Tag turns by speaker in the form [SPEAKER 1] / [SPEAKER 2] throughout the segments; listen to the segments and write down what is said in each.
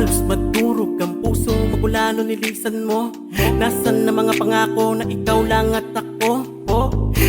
[SPEAKER 1] Halos madurog ang puso, magulano nilisan mo. Nasaan na mga pangako na ikaw lang at ako?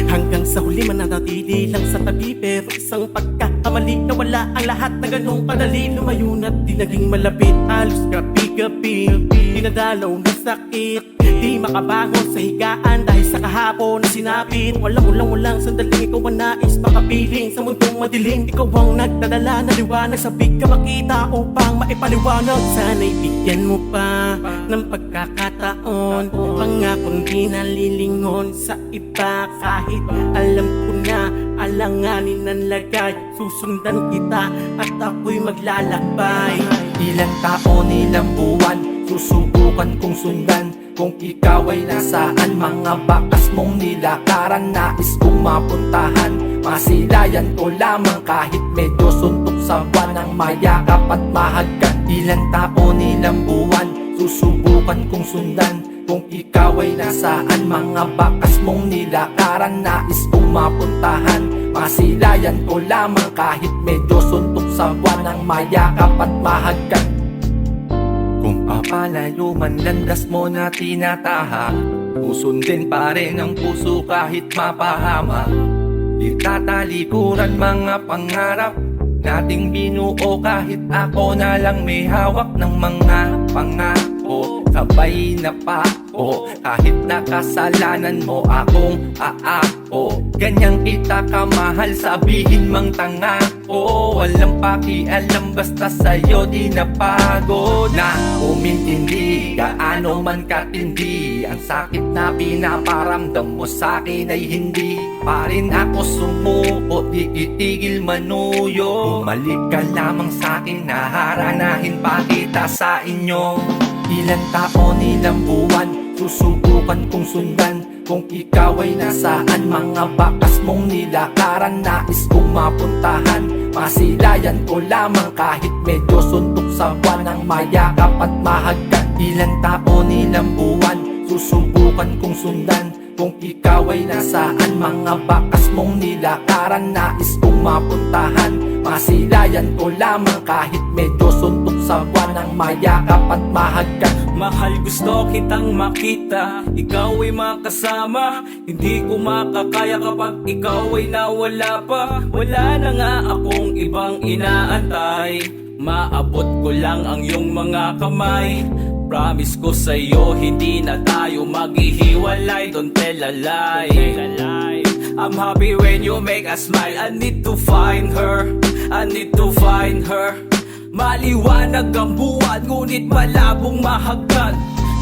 [SPEAKER 1] Hanggang sa huli mananatili lang sa tabi, pero isang pagkakamali na wala ang lahat na ganong kadali. Lumayo na't di naging malapit, halos gabi-gabi dinadalaw ng sakit. Di makabangon sa higaan dahil sa kahapon na sinapit. Walang sandaling ikaw ang nais makapiling sa mundong madilim. Ikaw ang nagdadala na liwanag sa bigka makita upang maipaliwanag. Sana'y bigyan mo pa ng pagkakataon, pangakong di nalilingon sa iba. Kahit alam ko na alanganin ang lagay, susundan kita at ako'y maglalakbay.
[SPEAKER 2] Ilang taon, ilang buwan, susubukan kong sundan. Kung ikaw ay nasaan, mga bakas mong nilakaran, nais kong mapuntahan. Masilayan ko lamang kahit medyo suntok sa buwan, ang mayakap at mahagkan. Ilang taon, ilang buwan, susubukan kong sundan. Kung ikaw ay nasaan, mga bakas mong nilakaran, nais kong mapuntahan. Masilayan ko lamang kahit medyo suntok sa buwan, ang mayakap at mahagkan. Kung papalayo man landas mo na tinataha, susundin pa rin ang puso kahit mapahama. Di tatalikuran mga pangarap nating binuo, kahit ako na lang may hawak ng mga pangako. Sabay na pa ako, kahit nakasalanan mo akong aako. Ganyang kita kamahal, sabihin mang tanga ko. Walang pakialam, basta sa'yo di napagod na umintindi. Gaano man katindi ang sakit na pinaparamdam mo sa'kin ay hindi pa rin ako sumuko, di itigil manuyo. Bumalik ka lamang sa'kin, naharanahin pa kita sa inyo. Ilang taon, ilang buwan, susubukan kong sundan. Kung ikaw ay nasaan, mga bakas mong nilakaran, nais kong mapuntahan. Masilayan ko lamang kahit medyo suntok sa buwan, ang mayakap at mahagkan. Ilang taon, ilang buwan, susubukan kong sundan. Kung ikaw ay nasaan, mga bakas mong nilakaran, nais kong mapuntahan. Masilayan ko lamang kahit medyo suntok sa buwan, ang mayakap at mahagkan.
[SPEAKER 3] Mahal, gusto kitang makita, ikaw ay makasama. Hindi ko makakaya kapag ikaw ay nawala pa. Wala na nga akong ibang inaantay, maabot ko lang ang iyong mga kamay. Promise ko sa'yo, hindi na tayo maghihiwalay. Don't tell a lie. I'm happy when you make a smile. I need to find her, I need to find her. Maliwanag ang buwan, ngunit malabong mahagkan.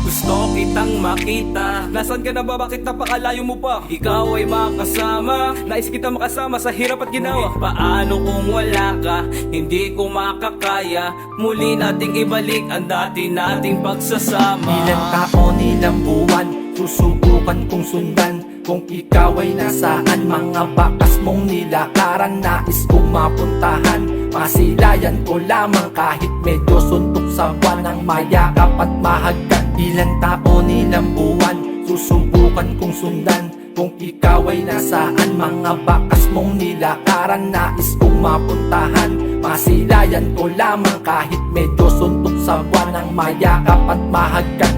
[SPEAKER 3] Gusto kitang makita, nasan ka na ba? Bakit napakalayo mo pa? Ikaw ay makasama, nais kita makasama sa hirap at ginawa. Ngunit paano kung wala ka? Hindi ko makakaya. Muli nating ibalik ang dati nating pagsasama.
[SPEAKER 2] Ilang taon, ilang buwan, susubukan kong sundan. Kung ikaw ay nasaan, mga bakas mong nilakaran, nais kong mapuntahan. Masilayan ko lamang kahit medyo suntok sa buwan, ang mayakap at mahagkan. Ilang taon, ilang buwan, susubukan kong sundan. Kung ikaw ay nasaan, mga bakas mong nilakaran, nais kong mapuntahan. Masilayan ko lamang kahit medyo suntok sa buwan, ang mayakap at mahagkan.